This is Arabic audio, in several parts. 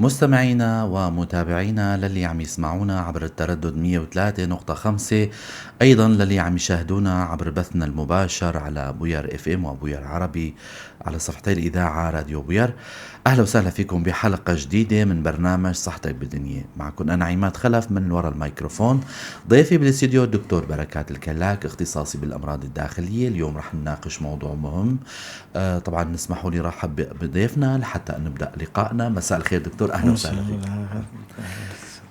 مستمعينا ومتابعينا للي عم يسمعونا عبر التردد 103.5، أيضا للي عم يشاهدونا عبر بثنا المباشر على بوير اف ام وبوير عربي على صفحتي الإذاعة راديو بوير. أهلا وسهلا فيكم بحلقة جديدة من برنامج صحتك بالدنيا. معكم أنا عماد خلف من وراء الميكروفون. ضيفي بالاستديو الدكتور بركات الكلاك، اختصاصي بالأمراض الداخلية. اليوم رح نناقش موضوع مهم. طبعا نسمحوا لي رحب بضيفنا لحتى نبدأ لقائنا. مساء الخير دكتور، أهلا وسهلا فيك.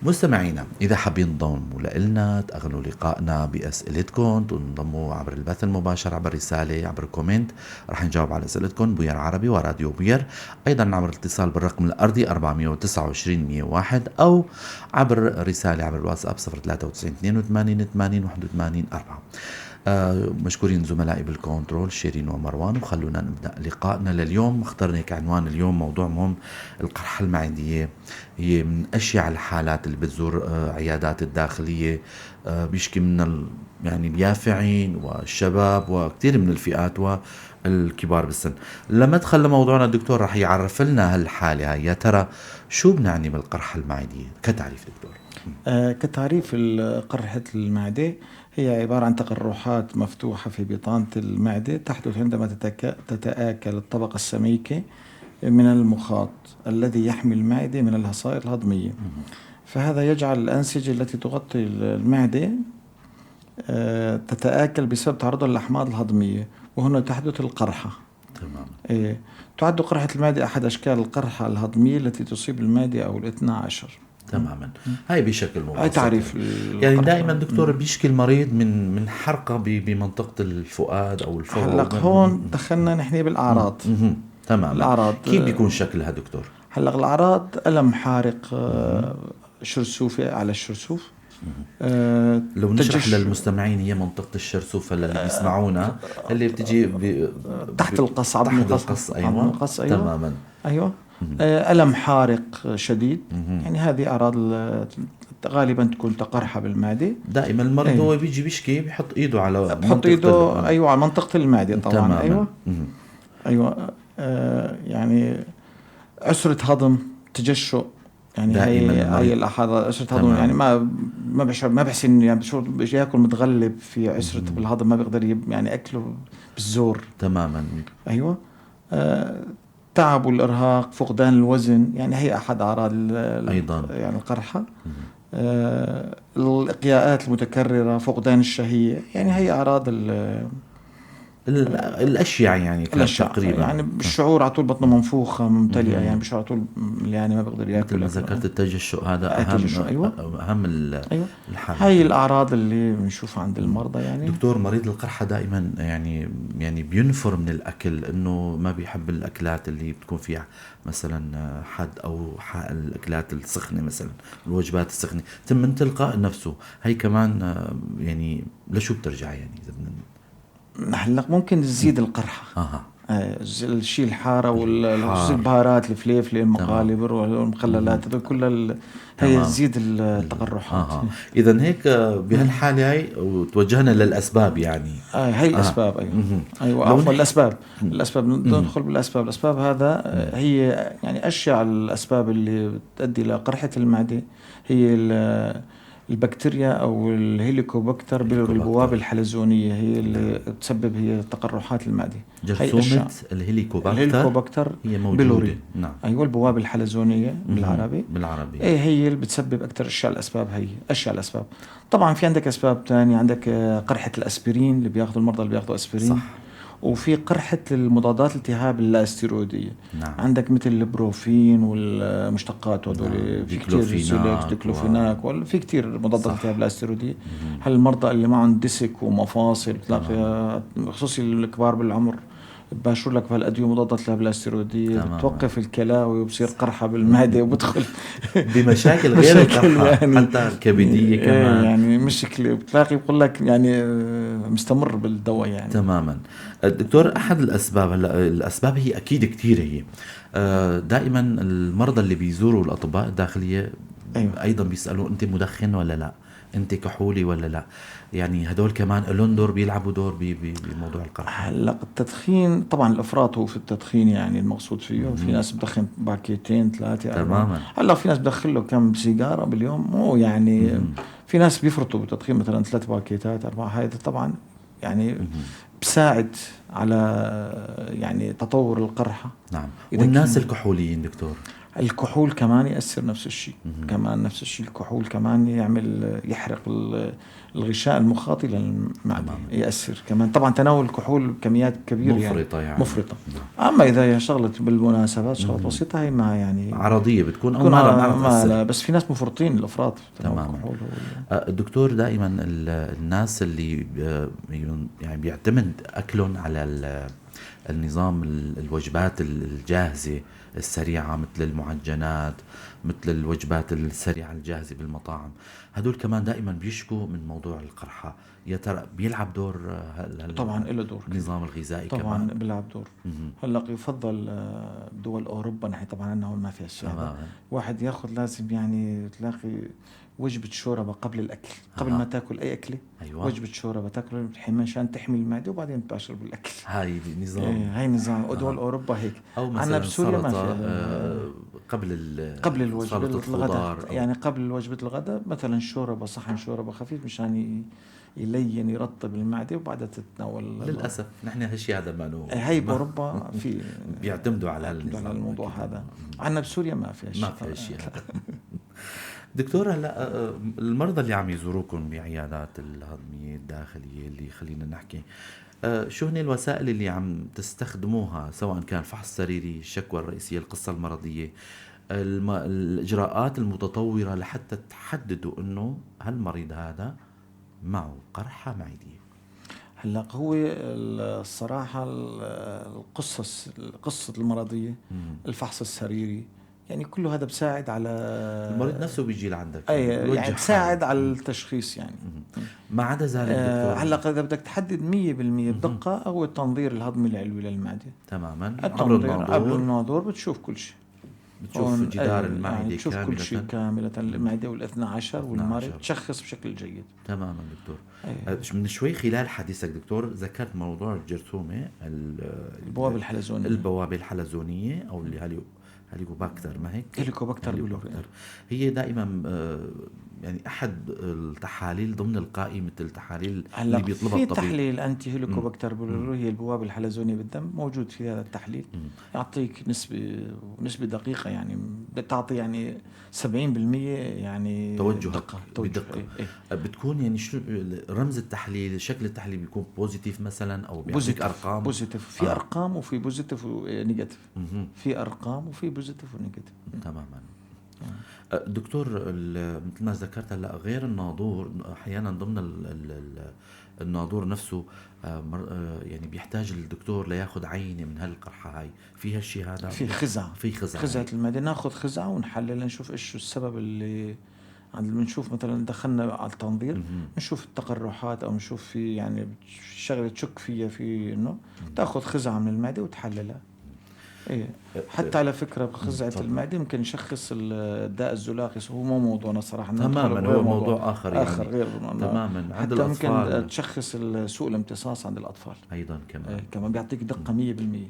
مستمعينا إذا حابين تنضموا لنا تأغلوا لقائنا بأسئلتكم، تنضموا عبر البث المباشر، عبر رسالة، عبر كومنت، رح نجاوب على أسئلتكم بوير عربي وراديو بوير. أيضا عبر الاتصال بالرقم الأرضي 429-101 أو عبر رسالة عبر الواتساب 093-82-80-81-4. مشكورين زملائي بالكنترول شيرين ومروان. وخلونا نبدأ لقائنا لليوم. اخترنا كعنوان اليوم موضوع مهم، القرحة المعدية. هي من أشيع الحالات اللي بتزور عيادات الداخلية. بيشكي من يعني اليافعين والشباب وكثير من الفئات والكبار بالسن. لما دخل لموضوعنا الدكتور رح يعرف لنا هالحالة هاي. يا ترى شو بنعني بالقرحة المعدية كتعريف دكتور؟ كتعريف قرحة المعدة هي عبارة عن تقرحات مفتوحة في بطانة المعدة تحدث عندما تتآكل الطبقة السميكة من المخاط الذي يحمي المعدة من الحصائر الهضمية. فهذا يجعل الأنسجة التي تغطي المعدة تتآكل بسبب تعرضها للأحماض الهضمية، وهنا تحدث القرحة. تمام. تعد قرحة المعدة أحد أشكال القرحة الهضمية التي تصيب المعدة أو الاثنى عشر. تماما. هاي بشكل مبسط. هاي تعريف يعني دائما دكتور بيشكي المريض من حرقة بمنطقة الفؤاد أو الفم. هلق هون دخلنا نحن بالأعراض. تمام. الأعراض كيف بيكون شكلها دكتور؟ هلق الأعراض ألم حارق، شرسوفة على الشرسوف. لو نشرح للمستمعين، هي منطقة الشرسوفة اللي بيسمعونا اللي بتجي تحت القص، تحت القص. أيوة. تماما. أيوة. ألم حارق شديد. يعني هذه أعراض غالبا تكون تقرحة بالمعدة. دائما المريض هو بيجي بيشكي بيحط إيده على بحط إيده أيوة على منطقة المعدة طبعا. تماماً. أيوة. أيوة. يعني عسرة هضم، تجشؤ، يعني هي الأحد عسرة هضم. يعني ما بحسن، يعني بشو ياكل متغلب في عسرة بالهضم، ما بيقدر يعني أكله بالزور. تماما. أيوة. تعب والإرهاق، فقدان الوزن، يعني هي أحد أعراض أيضا يعني القرحة. الإقياءات المتكررة، فقدان الشهية، يعني هي أعراض الأشياء يعني تقريبا. يعني الشعور على طول بطنه منفوخة ممتلئة، يعني بشعور على طول يعني ما بيقدر ياكل. مثل ما ذكرت التجشؤ، هذا أهم الحالة. هاي الأعراض اللي بنشوفها عند المرضى. يعني دكتور، مريض القرحة دائما يعني بينفر من الأكل، إنه ما بيحب الأكلات اللي بتكون فيها مثلا حد أو الأكلات السخنة، مثلا الوجبات السخنة. من تلقاء نفسه هاي كمان يعني لشو بترجع؟ يعني هلا ممكن تزيد القرحة. الشيء الحارة والبهارات، الفليفلة، المقالب والمخللات، هذول كلها هي تزيد التقرحات. إذن هيك بهالحالة هاي وتوجهنا للأسباب. يعني هاي الأسباب. أيوة. عفوا، الأسباب ندخل بالأسباب. الأسباب هذا هي يعني أشياء الأسباب اللي تؤدي إلى قرحة المعدة. هي البكتيريا أو الهيليكوباكتر بالبوابة الحلزونية، هي اللي تسبب هي تقرحات المعدة. جرثومة الهيليكوباكتر هي موجودة. نعم. أيوة، البوابة الحلزونية بالعربي. هي اللي بتسبب أكثر الأسباب. هي أشياء الأسباب. طبعا في عندك أسباب تانية، عندك قرحة الأسبرين اللي بياخذوا المرضى اللي بياخذوا أسبرين. صح. وفي قرحة المضادات الالتهاب اللاستيرويدية. نعم. عندك مثل البروفين والمشتقات هذول. في كتير ديكلوفيناك في كتير مضادات الالتهاب اللاستيرويدية. هالمرضى اللي معهم ديسك ومفاصل، خصوصي الكبار بالعمر، باشر لك بهالأدوية مضادات الالتهاب اللاستيرويدية، بتوقف الكلاوي وبصير قرحة بالمعدة وبدخل بمشاكل غير القرحة، يعني حتى الكبدية كمان. يعني مشكلة بتلاقي بقول لك يعني مستمر بالدواء. يعني تماما. الدكتور، أحد الأسباب، الأسباب هي أكيد كتير. هي دائما المرضى اللي بيزوروا الأطباء الداخلية أيضا بيسألوا أنت مدخن ولا لا؟ انت كحولي ولا لا؟ يعني هدول كمان لهم دور، بيلعبوا دور بموضوع القرحة؟ هلا التدخين طبعا الافراط هو في التدخين يعني المقصود فيه. في ناس بدخن باكيتين 3 4. تماما. هلا في ناس بدخن له كم سيجاره باليوم، مو يعني في ناس بيفرطوا بالتدخين مثلا 3 باكيتات 4. هذا طبعا يعني بساعد على يعني تطور القرحه. نعم. والناس الكحوليين دكتور؟ الكحول كمان يأثر نفس الشيء. كمان نفس الشيء الكحول كمان يحرق الغشاء المخاطي للمعدة. يأثر كمان طبعا تناول الكحول بكميات كبيرة مفرطة يعني. مفرطة. أما إذا هي شغلت بالمناسبات شغلات بسيطة هي ما يعني عرضية بتكون أو ما تأثر. لا بس في ناس مفرطين الأفراط تماما. الدكتور دائما الناس اللي يعني بيعتمد أكلهم على النظام الوجبات الجاهزة السريعة، مثل المعجنات، مثل الوجبات السريعة الجاهزة بالمطاعم، هدول كمان دائما بيشكوا من موضوع القرحة. يا ترى بيلعب دور طبعا له دور النظام الغذائي؟ طبعا كمان بيلعب دور. هلا يفضل دول أوروبا نحن طبعا عندنا هون ما فيها الشيء هذا. واحد ياخذ لازم يعني تلاقي وجبة شوربة قبل الأكل، قبل ما تاكل أي أكلة. أيوة. وجبة شوربة تاكل عشان تحمي المعدة وبعدين تباشر بالأكل. هاي نظام. هاي نظام دول أوروبا هيك. أو مثلا بسوريا ما قبل الوجبة الغداء يعني قبل وجبة الغداء مثلا شوربة، صحن شوربة خفيف مشان يلين يرطب المعدة وبعدها تتناول. للأسف نحن هالشيء هذا ما هاي بأوروبا في بيعتمدوا على الموضوع هذا. عنا بسوريا ما في هالشيء هذا. دكتور، هلا المرضى اللي عم يزوروكم بعيادات الهضمية الداخلية اللي خلينا نحكي، شو هن الوسائل اللي عم تستخدموها، سواء كان فحص سريري، الشكوى الرئيسية، القصة المرضية، الإجراءات المتطورة لحتى تحددوا إنه هالمريض هذا معه قرحة معدية؟ هلا هو الصراحة قصة المرضية، الفحص السريري يعني كله هذا بساعد على المريض نفسه بيجي لعندك. يعني بساعد على التشخيص يعني. ما عدا ذلك دكتور، هلا إذا بدك تحدد 100% بدقة هو التنظير الهضمي العلوي للمعدة تماما. عبر الناظور بتشوف كل شيء، بتشوف جدار المعدة يعني تشوف كل شيء كاملة، المعدة والاثنى عشر والمريض تشخص بشكل جيد. تماما دكتور. من شوي خلال حديثك دكتور ذكرت موضوع الجرثومة، البوابة الحلزونية أو اللي هليكوباكتر، ما هيك؟ هليكوباكتر. هي دائما يعني أحد التحاليل ضمن القائمة التحاليل اللي بيطلبها الطبيب. في تحليل أنتي هليكوباكتر بيلوري هي البوابة الحلزونية بالدم، موجود في هذا التحليل. يعطيك نسبة دقيقة يعني بتعطي يعني 70% يعني بدقة. بتكون يعني شو رمز التحليل، شكل التحليل بيكون بوزيتيف مثلا أو بيعطيك أرقام؟ بوزيتيف. في أرقام وفي بوزيتيف ونيجاتيف. في أرقام وفي بوزيتيف ونيجاتيف. تماما. دكتور، مثل ما ذكرت هلا غير الناظور، احيانا ضمن الناظور نفسه يعني بيحتاج الدكتور لياخذ عينه من هالقرحه هاي، في هالشيء هذا؟ في خزعه المعده، ناخذ خزعه ونحلل نشوف ايش السبب اللي بنشوف مثلا دخلنا على التنظير نشوف التقرحات او نشوف في يعني شغله تشك فيها في انه تاخذ خزعه من المعده وتحللها. إيه. حتى على فكرة بخزعة المعدة ممكن نشخص الداء الزلاقي، هو مو موضوعنا صراحة. تماما، هو موضوع آخر يعني. غير تماما. حتى ممكن تشخص سوء الامتصاص عند الأطفال أيضا كمان. إيه. كمان بيعطيك دقة 100%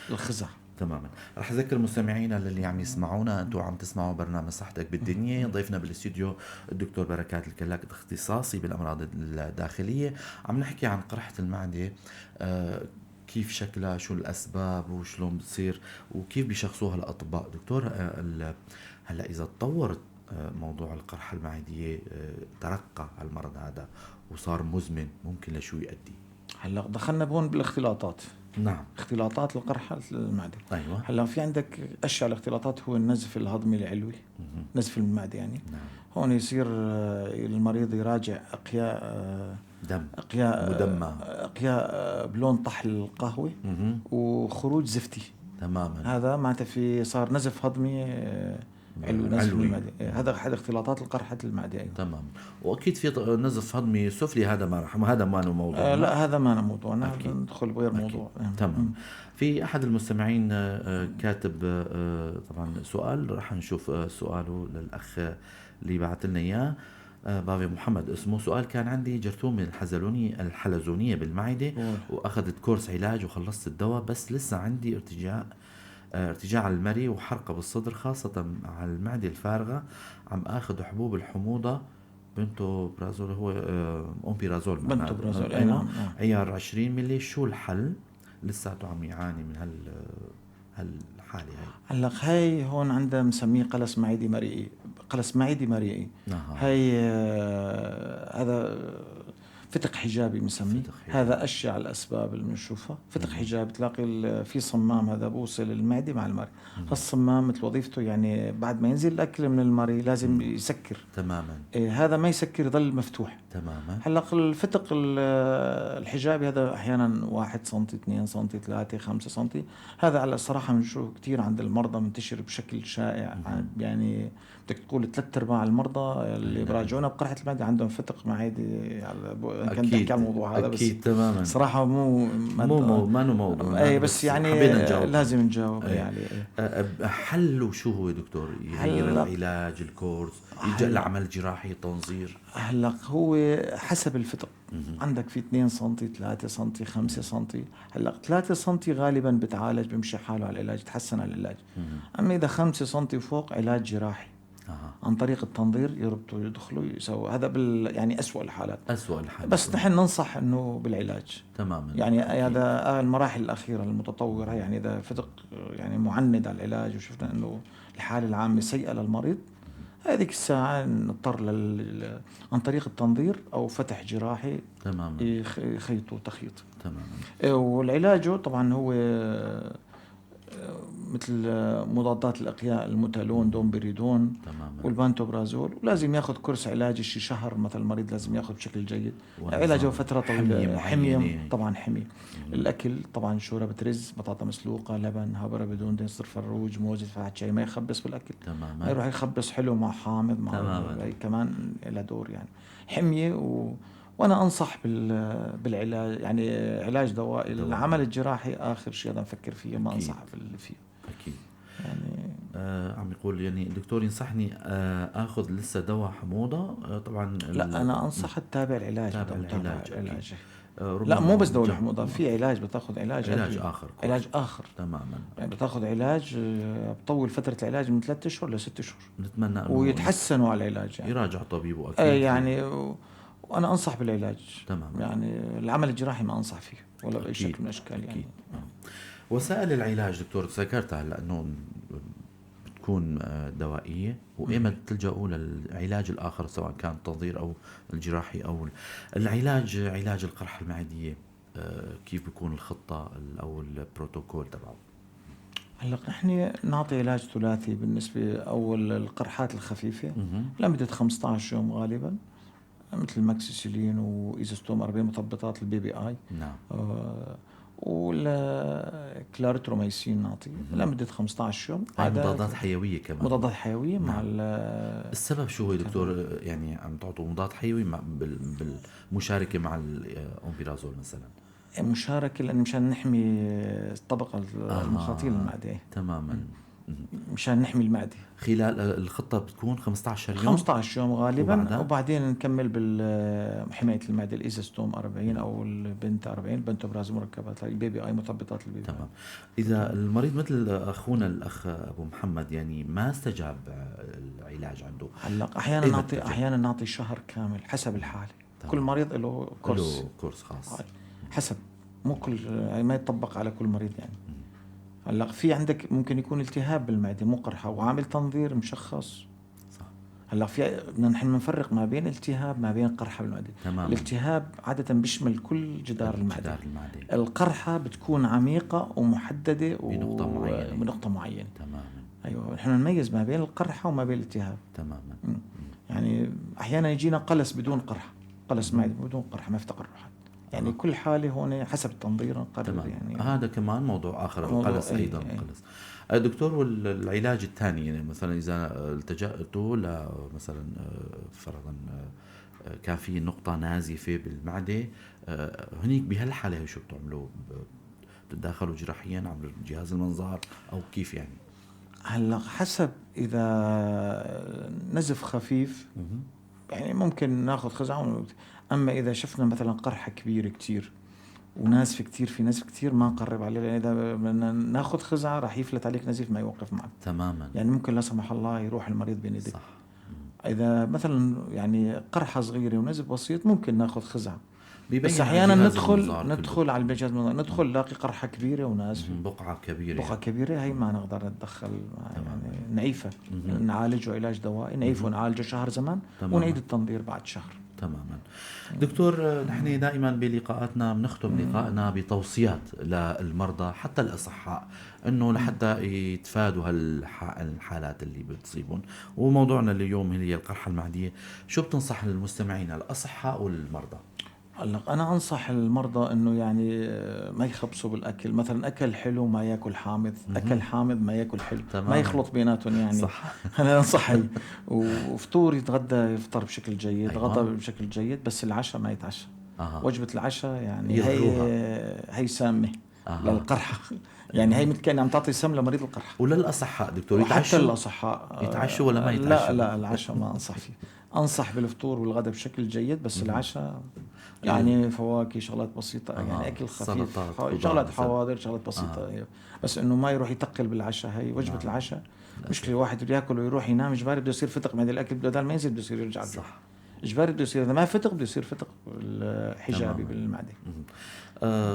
الخزع. تماما. رح أذكر مستمعينا اللي عم يسمعونا، أنتوا عم تسمعوا برنامج صحتك بالدنيا. ضيفنا بالاستوديو الدكتور بركات الكلاك، اختصاصي بالأمراض الداخلية. عم نحكي عن قرحة المعدة، كيف شكلها، شو الأسباب وشلون بتصير وكيف بيشخصوها الأطباء. دكتور، هلأ إذا تطورت موضوع القرحة المعدية، ترقى المرض هذا وصار مزمن، ممكن لشو يؤدي؟ هلا دخلنا بهون بالاختلاطات. نعم. اختلاطات القرحة المعدة. أيوة. هلا في عندك أشياء الاختلاطات هو النزف الهضمي العلوي. نزف المعدة يعني. نعم. هون يصير المريض يراجع أقياء دم، مدمى، أقياء بلون طحل القهوة وخروج زفتي. تماما. هذا معناته في صار نزف هضمي علوي، نزف المعدة. هذا أحد اختلاطات القرحة المعدة. أيوة. تمام. وأكيد في نزف هضمي سفلي، هذا ما له موضوع. لا هذا ما له موضوع، ندخل بغير موضوع. تمام. في أحد المستمعين كاتب طبعا سؤال، رح نشوف سؤاله للأخ اللي بعت لنا إياه. بابي محمد اسمه. سؤال كان عندي جرثومة الحلزونية بالمعدة، وأخذت كورس علاج وخلصت الدواء، بس لسه عندي ارتجاع على المري وحرقة بالصدر، خاصة على المعدة الفارغة. عم أخذ حبوب الحموضة بنتو برازول، هو أومبيرازول بنتو برازول، نعم. عيار 20 ملي. شو الحل؟ لساته عم يعاني من هالحالة هاي. هلا هاي هون عندها مسميه قلس معدي مريئي، قلس معدي مريئي. هاي هذا فتق حجابي بنسميه. هذا أشيع الأسباب اللي بنشوفها. فتق حجابي تلاقي في صمام هذا بوصل المعدة مع المري. هالصمام مثل وظيفته يعني بعد ما ينزل الأكل من المري لازم يسكر تماما. هذا ما يسكر، يضل مفتوح تماما. هلا الفتق الحجابي هذا أحيانا 1 سنتي 2 سنتي 3 5 سنتي. هذا على الصراحة بنشوفه كتير عند المرضى، منتشر بشكل شائع. يعني بدك تقول 3/4 المرضى اللي براجعونا بقرحة المعدة عندهم فتق معدي. كان بحكي على الموضوع هذا، بس تماما صراحة مو موضوع بس يعني لازم نجاوب. يعني حله شو هو دكتور؟ يغير العلاج، الكورس، يلجأ لعمل جراحي، تنظير؟ هلا هو حسب الفتق. عندك في 2 سنتي 3 سنتي 5 سنتي. هلا 3 سنتي غالبا بتعالج، بمشي حاله على العلاج، تحسن على العلاج. اما اذا 5 سنتي فوق علاج جراحي عن طريق التنظير، يربطوا يدخلوا يسووا هذا يعني أسوأ الحالات. بس نحن ننصح انه بالعلاج تماما. يعني هذا المراحل الأخيرة المتطورة. يعني إذا فتق يعني معند على العلاج وشفنا انه الحالة العامة سيئة للمريض، هذيك الساعة نضطر عن طريق التنظير أو فتح جراحي. تماما. يخيطوا تخيط. تماما. والعلاج طبعا هو مثل مضادات الإقياء، الموتالون، دومبريدون، والبانتوبرازول. ولازم ياخذ كورس علاج شي شهر مثلا. المريض لازم ياخذ بشكل جيد علاجه فترة طويلة. حمية طبعا، حمية الأكل طبعا، شوربة رز، بطاطا مسلوقة، لبن، هبرة بدون دين، صرف الروج، موزة، فاحة شاي. ما يخبص بالأكل. تماما. يروح يخبص حلو مع حامض مع كمان له دور يعني. حمية وانا انصح بالعلاج، يعني علاج دوائي. العمل الجراحي اخر شيء انا افكر فيه، ما انصح فيه اكيد. يعني عم يقول يعني الدكتور ينصحني اخذ لسه دواء حموضه طبعا. لا انا انصح تتابع العلاج. العلاج لا مو بس دواء الحموضه، في علاج بتاخذ علاج اخر. علاج اخر تماما. يعني بتاخذ علاج بطول فتره العلاج من 3 اشهر ل6 اشهر. نتمنى ويتحسنوا على العلاج يعني. يراجع طبيبه اكيد. يعني وانا انصح بالعلاج. تماما. يعني العمل الجراحي ما انصح فيه ولا باي شكل من الاشكال يعني. وسائل العلاج دكتور ذكرتها هلا انه بتكون دوائيه، وايمتى تلجأوا للعلاج الاخر سواء كان التنظير او الجراحي او العلاج، علاج القرحه المعديه؟ كيف بيكون الخطه او البروتوكول تبعه؟ هلا نحن نعطي علاج ثلاثي بالنسبه او القرحات الخفيفه لمده 15 يوم غالبا، مثل الماكسيسيلين وايزوستوم 40 مثبطات البي بي اي. نعم. والكلاريتروميسين نعطي لمدة 15 يوم. مضادات حيوية كمان. مضادات حيوية مع السبب شو هو دكتور؟ يعني عم تعطوا مضاد حيوي بالمشاركة مع الأومبيرازول مثلا؟ مشاركة لأن مشان نحمي الطبقة المخاطية المعدة. تماما. مشان نحمي المعدة. خلال الخطة بتكون 15 يوم 15 يوم غالبا، وبعدين نكمل بالحماية المعدة الإيزوستوم 40 أو البنت 40 بنتوبرازول مركبات البي بي اي مثبطات البي بي. تمام. إذا المريض مثل أخونا الأخ أبو محمد يعني ما استجاب العلاج عنده، هلا أحيانا نعطي شهر كامل حسب الحالة. كل مريض له كورس خاص حسب، مو كل ما يطبق على كل مريض يعني. هلا في عندك ممكن يكون التهاب بالمعدة مو قرحة وعامل تنظير مشخص. صح. هلا نحن بنفرق ما بين التهاب ما بين قرحة بالمعدة. تمام. الالتهاب عادة بيشمل كل جدار المعدة. القرحة بتكون عميقة ومحددة بنقطة معينة. تماما. أيوة نحن نميز ما بين القرحة وما بين الالتهاب. تماما. يعني أحيانا يجينا قلس بدون قرحة، قلس معدة بدون قرحة، ما في تقرحات يعني. كل حالة هون حسب التنظير نقرر يعني. هذا كمان موضوع آخر. القلس أيضا القلس. الدكتور والعلاج الثاني يعني مثلا إذا التجأتوا مثلا فرضا كان في نقطة نازفة بالمعدة، هنيك بهالحالة شو بتعملوا؟ بتدخلوا جراحيا عبر جهاز المنظار أو كيف يعني؟ هلا حسب، إذا نزف خفيف يعني ممكن ناخذ خزعة. أما إذا شفنا مثلا قرحة كبيرة كتير وناس في ناس كتير ما نقرب عليه، لأن إذا بدنا ناخذ خزعة راح يفلت عليك نزيف ما يوقف معك تماما. يعني ممكن لا سمح الله يروح المريض بين يديك. صح. إذا مثلا يعني قرحة صغيرة ونزف بسيط ممكن ناخذ خزعة، بس على أحيانا الجهاز ندخل كله. على الجهاز المنظار، ندخل نلاقي قرحة كبيرة وناس بقعة كبيرة بقعة كبيرة، هي ما نقدر نتدخل يعني نعيفه، نعالجه علاج دوائي، نعيفه ونعالجه شهر زمان ونعيد التنظير بعد شهر. تماما. دكتور، نحن دائما بلقاءاتنا بنختم لقائنا بتوصيات للمرضى حتى الأصحاء انه لحتى يتفادوا الحالات اللي بتصيبهم، وموضوعنا اليوم هي القرحة المعدية. شو بتنصح المستمعين الأصحاء والمرضى؟ أنا أنصح المرضى إنه يعني ما يخبصوا بالأكل، مثلا أكل حلو ما يأكل حامض، أكل حامض ما يأكل حلو، ما يخلط بيناتهم يعني. صح. أنا أنصح وفطور يتغدى يفطر بشكل جيد، أيوة. غدا بشكل جيد، بس العشاء ما يتعشى. وجبة العشاء يعني هي سامة للقرحة يعني هي مثل كأنها عم تعطي سم لمريض القرحة. وللأصحاء دكتور حتى الأصحاء يتعشوا ولا ما يتعشوا؟ لا العشاء ما أنصح فيه. أنصح بالفطور والغداء بشكل جيد، بس العشاء يعني فواكه، شغلات بسيطة يعني أكل خفيف، شغلات حوادر، شغلات بسيطة بس إنه ما يروح يتقل بالعشاء. هي وجبة العشاء مشكلة، واحد بده ياكل ويروح ينام إجباري بده يصير فتق من الأكل، بدل ما ينزل بده يصير يرجع. صح. إجباري بده يصير، إذا ما فتق بده يصير فتق الحجابي بالمعدة.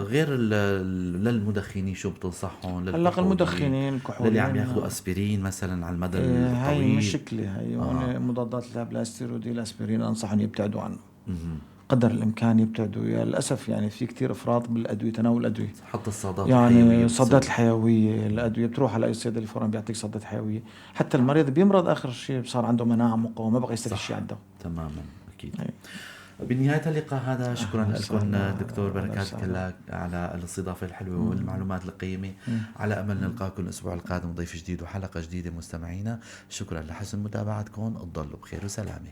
غير للمدخنين شو بتنصحهم؟ هلا المدخنين الكحوليين اللي عم ياخذوا اسبرين مثلا على المدى الطويل، هاي مشكلة. هاي مضادات الالتهاب الستيرويدي الاسبرين انصحهم يبتعدوا عنه قدر الامكان، يبتعدوا. يا للاسف يعني في كتير افراط بالادويه، تناول الادويه، حتى الصادات يعني الحيويه، الصادات الحيويه، الادويه بتروح على اي صيدلي فورا بيعطيك صادات حيويه. حتى المريض بيمرض اخر شيء صار عنده مناعه مقاومه، ما بقى يستفيد شيء عنده. تماما اكيد. بنهاية اللقاء هذا شكرا لكم دكتور، بركاتك الله على الاستضافة الحلوة والمعلومات القيمة. على أمل نلقاكم الأسبوع القادم ضيف جديد وحلقة جديدة مستمعينا. شكرا لحسن متابعتكم، تضلوا بخير وسلامة.